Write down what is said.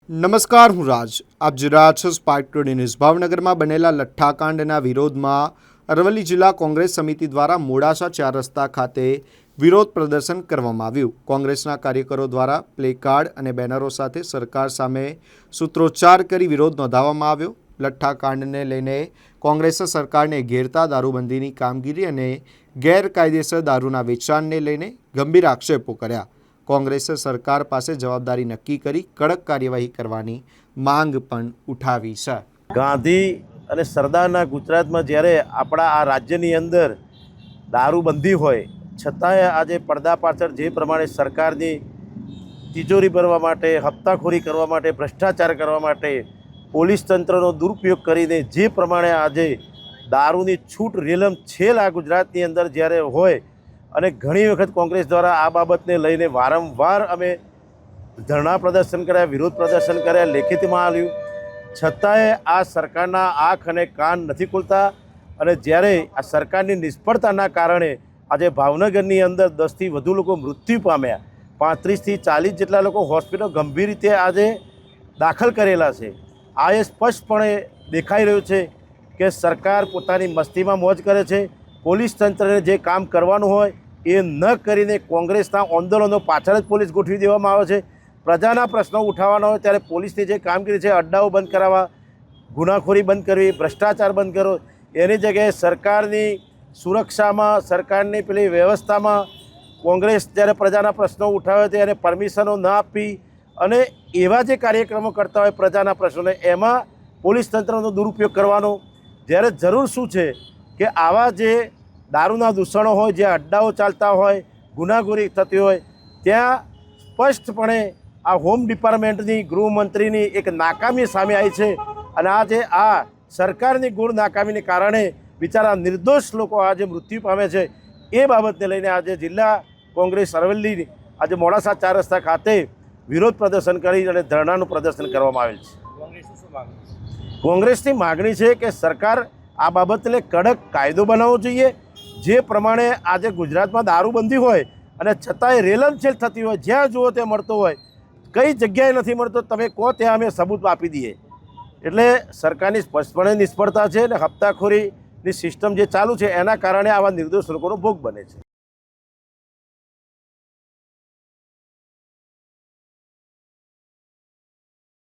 નમસ્કાર, હું રાજ. આપ જોઈ રહ્યા છો સ્પાર્ક ટુડે ન્યૂઝ. ભાવનગરમાં બનેલા લઠ્ઠાકાંડના વિરોધમાં અરવલ્લી જિલ્લા કોંગ્રેસ સમિતિ દ્વારા મોડાસા 4 રસ્તા ખાતે વિરોધ પ્રદર્શન કરવામાં આવ્યું. કોંગ્રેસના કાર્યકરો દ્વારા પ્લેકાર્ડ અને બેનરો સાથે સરકાર સામે સૂત્રોચ્ચાર કરી વિરોધ નોંધાવવામાં આવ્યો. લઠ્ઠાકાંડને લઈને કોંગ્રેસે સરકારને ઘેરતા દારૂબંધીની કામગીરી અને ગેરકાયદેસર દારૂના વેચાણને લઈને ગંભીર આક્ષેપો કર્યા. કોંગ્રેસે સરકાર પાસે જવાબદારી નક્કી કરી કડક કાર્યવાહી કરવાની માંગ પણ ઉઠાવી છે. ગાંધી અને સરદારના ગુજરાતમાં જ્યારે આપણા આ રાજ્યની અંદર દારૂબંધી હોય છતાંય આજે પડદા પાછળ જે પ્રમાણે સરકારની તિજોરી ભરવા માટે, હપ્તાખોરી કરવા માટે, ભ્રષ્ટાચાર કરવા માટે, પોલીસ તંત્રનો દુરુપયોગ કરીને જે પ્રમાણે આજે દારૂની છૂટ રેલમ છેલ આ ગુજરાતની અંદર જ્યારે હોય અને ઘણી વખત કોંગ્રેસ દ્વારા આ બાબતને લઈને વારંવાર અમે ધરણા પ્રદર્શન કર્યા, વિરોધ પ્રદર્શન કર્યા, લેખિતમાં આવ્યું, છતાંય આ સરકારના આંખ અને કાન નથી ખુલતા. અને જ્યારે આ સરકારની નિષ્ફળતાના કારણે આજે ભાવનગરની અંદર 10થી વધુ લોકો મૃત્યુ પામ્યા, 35થી 40 જેટલા લોકો હોસ્પિટલ ગંભીર રીતે આજે દાખલ કરેલા છે. આ એ સ્પષ્ટપણે દેખાઈ રહ્યું છે કે સરકાર પોતાની મસ્તીમાં મોજ કરે છે. પોલીસ તંત્રને જે કામ કરવાનું હોય એ ન કરીને કોંગ્રેસના આંદોલનો પાછળ જ પોલીસ ગોઠવી દેવામાં આવે છે. પ્રજાના પ્રશ્નો ઉઠાવવાના હોય ત્યારે પોલીસની જે કામગીરી છે, અડ્ડાઓ બંધ કરાવવા, ગુનાખોરી બંધ કરવી, ભ્રષ્ટાચાર બંધ કરો, એની જગ્યાએ સરકારની સુરક્ષામાં, સરકારની પેલી વ્યવસ્થામાં કોંગ્રેસ જ્યારે પ્રજાના પ્રશ્નો ઉઠાવે ત્યારે પરમિશનો ન આપવી અને એવા જે કાર્યક્રમો કરતા હોય પ્રજાના પ્રશ્નોને, એમાં પોલીસ તંત્રનો દુરુપયોગ કરવાનો. જ્યારે જરૂર શું છે કે આવા જે દારૂના દૂષણો હોય, જે અડ્ડાઓ ચાલતા હોય, ગુનાખોરી થતી હોય, ત્યાં સ્પષ્ટપણે આ હોમ ડિપાર્ટમેન્ટની, ગૃહમંત્રીની એક નાકામી સામે આવી છે. અને આજે આ સરકારની ગૂઢ નાકામીને કારણે બિચારા નિર્દોષ લોકો આજે મૃત્યુ પામે છે. એ બાબતને લઈને આજે જિલ્લા કોંગ્રેસ અરવલ્લી આજે મોડાસા 4 રસ્તા ખાતે વિરોધ પ્રદર્શન કરી અને ધરણાનું પ્રદર્શન કરવામાં આવેલ છે. કોંગ્રેસની માગણી છે કે સરકાર આ બાબતને કડક કાયદો બનાવવો જોઈએ. જે પ્રમાણે આજે ગુજરાતમાં દારૂબંધી હોય અને છતાંય રેલમછેલ થતી હોય, જ્યાં જુઓ ત્યાં મળતો હોય, કઈ જગ્યાએ નથી મળતો તમે કહો ત્યાં અમે સબૂત આપી દઈએ. એટલે સરકારની સ્પષ્ટપણે નિષ્ફળતા છે અને હપ્તાખોરીની સિસ્ટમ જે ચાલુ છે એના કારણે આવા નિર્દોષ લોકોનો ભોગ બને છે.